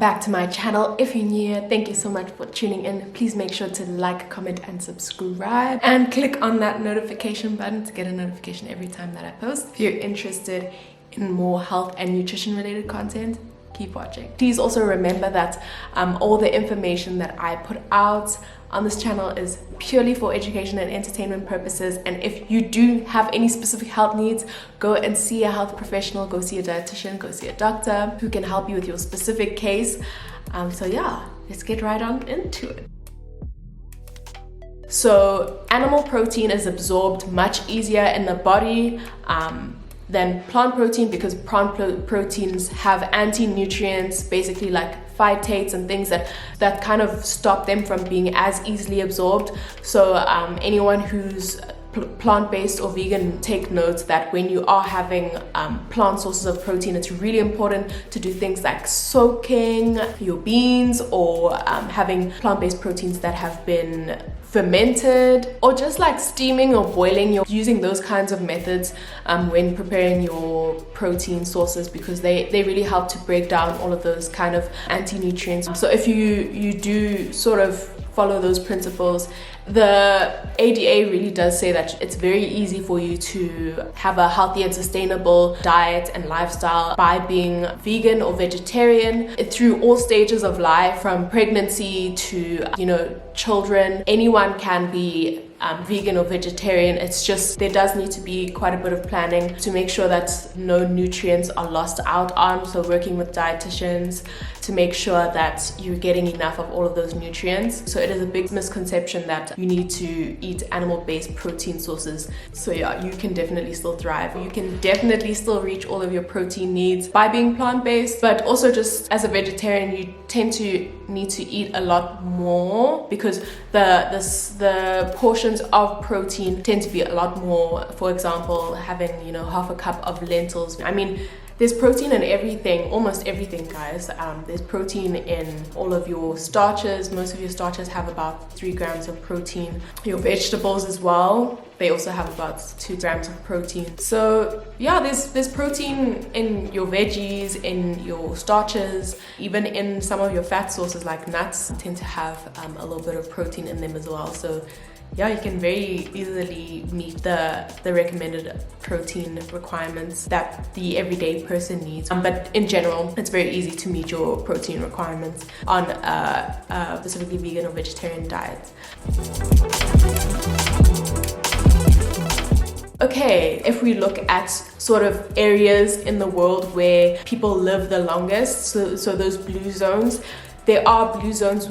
back to my channel. If you're new here, thank you so much for tuning in. Please make sure to like, comment and subscribe and click on that notification button to get a notification every time that I post. If you're interested in more health and nutrition related content, keep watching. Please also remember that all the information that I put out on this channel is purely for education and entertainment purposes, and if you do have any specific health needs, go and see a health professional, go see a dietitian, go see a doctor who can help you with your specific case. So yeah, let's get right on into it. So animal protein is absorbed much easier in the body than plant protein, because plant proteins have anti-nutrients, basically like phytates and things that kind of stop them from being as easily absorbed. So anyone who's plant-based or vegan, take note that when you are having plant sources of protein, it's really important to do things like soaking your beans, or having plant-based proteins that have been fermented, or just like steaming or boiling. You're using those kinds of methods when preparing your protein sources, because they really help to break down all of those kind of anti-nutrients. So if you do sort of follow those principles, the ADA really does say that it's very easy for you to have a healthy and sustainable diet and lifestyle by being vegan or vegetarian through all stages of life, from pregnancy to children. Anyone can be vegan or vegetarian. It's just there does need to be quite a bit of planning to make sure that no nutrients are lost out on. So working with dietitians to make sure that you're getting enough of all of those nutrients. So it is a big misconception that you need to eat animal-based protein sources. So yeah, you can definitely still thrive. You can definitely still reach all of your protein needs by being plant-based, but also just as a vegetarian, you tend to need to eat a lot more, because the portions of protein tend to be a lot more. For example, having half a cup of lentils. I mean, there's protein in everything, almost everything, guys. There's protein in all of your starches. Most of your starches have about 3 grams of protein. Your vegetables as well, they also have about 2 grams of protein. So yeah, there's protein in your veggies, in your starches, even in some of your fat sources like nuts tend to have a little bit of protein in them as well. So yeah, you can very easily meet the recommended protein requirements that the everyday person needs. But in general, it's very easy to meet your protein requirements on a specifically vegan or vegetarian diet. Okay, if we look at sort of areas in the world where people live the longest, so those blue zones, there are blue zones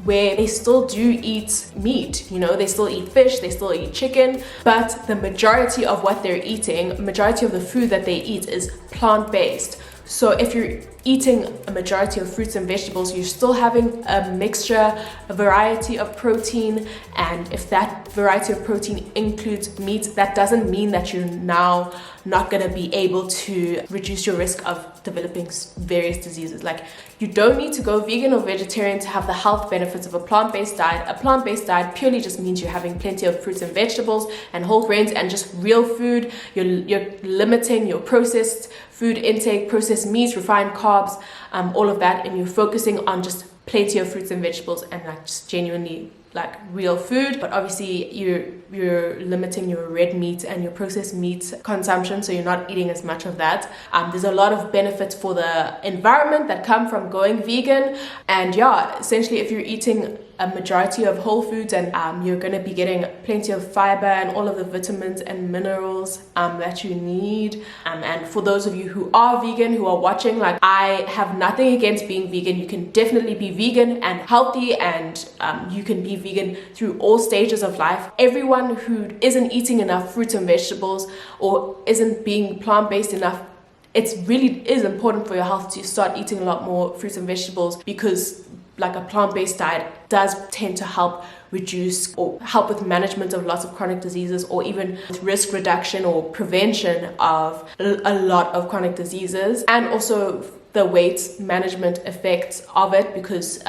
where they still do eat meat, they still eat fish, they still eat chicken, but the majority of what they're eating, majority of the food that they eat is plant-based. So if you're eating a majority of fruits and vegetables, you're still having a mixture, a variety of protein, and if that variety of protein includes meat, that doesn't mean that you're now not going to be able to reduce your risk of developing various diseases. Like, you don't need to go vegan or vegetarian to have the health benefits of a plant-based diet. A plant-based diet purely just means you're having plenty of fruits and vegetables and whole grains and just real food. You're limiting your processed food intake, processed meats, refined carbs, all of that, and you're focusing on just plenty of fruits and vegetables and like just genuinely like real food. But obviously you're limiting your red meat and your processed meat consumption, so you're not eating as much of that. There's a lot of benefits for the environment that come from going vegan, and yeah, essentially if you're eating a majority of whole foods, and you're going to be getting plenty of fiber and all of the vitamins and minerals that you need. And for those of you who are vegan, who are watching, like, I have nothing against being vegan. You can definitely be vegan and healthy, and you can be vegan through all stages of life. Everyone who isn't eating enough fruits and vegetables or isn't being plant-based enough, it really is important for your health to start eating a lot more fruits and vegetables, because like a plant-based diet does tend to help reduce or help with management of lots of chronic diseases, or even risk reduction or prevention of a lot of chronic diseases. And also the weight management effects of it, because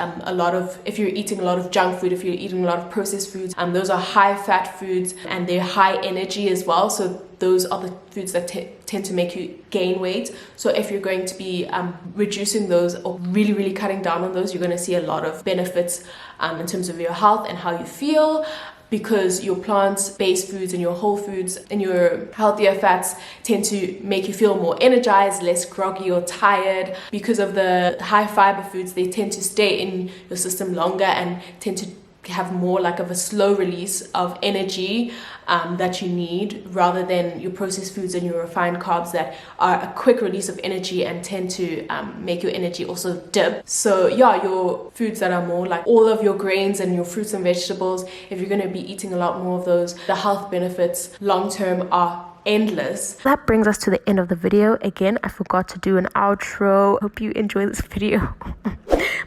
if you're eating a lot of junk food, if you're eating a lot of processed foods, those are high fat foods and they're high energy as well. So those are the foods that tend to make you gain weight. So if you're going to be reducing those or really cutting down on those, you're going to see a lot of benefits in terms of your health and how you feel, because your plant-based foods and your whole foods and your healthier fats tend to make you feel more energized, less groggy or tired. Because of the high fiber foods, they tend to stay in your system longer and tend to have more like of a slow release of energy that you need, rather than your processed foods and your refined carbs that are a quick release of energy and tend to make your energy also dip. So yeah, your foods that are more like all of your grains and your fruits and vegetables, if you're going to be eating a lot more of those, the health benefits long term are endless. That brings us to the end of the video. Again, I forgot to do an outro. Hope you enjoy this video.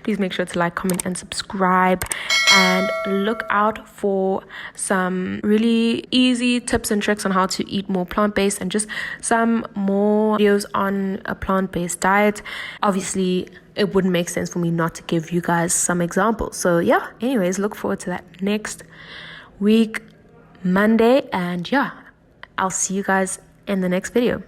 Please make sure to like, comment and subscribe, and look out for some really easy tips and tricks on how to eat more plant-based, and just some more videos on a plant-based diet. Obviously, it wouldn't make sense for me not to give you guys some examples. So yeah, anyways, look forward to that next week, Monday, and yeah, I'll see you guys in the next video.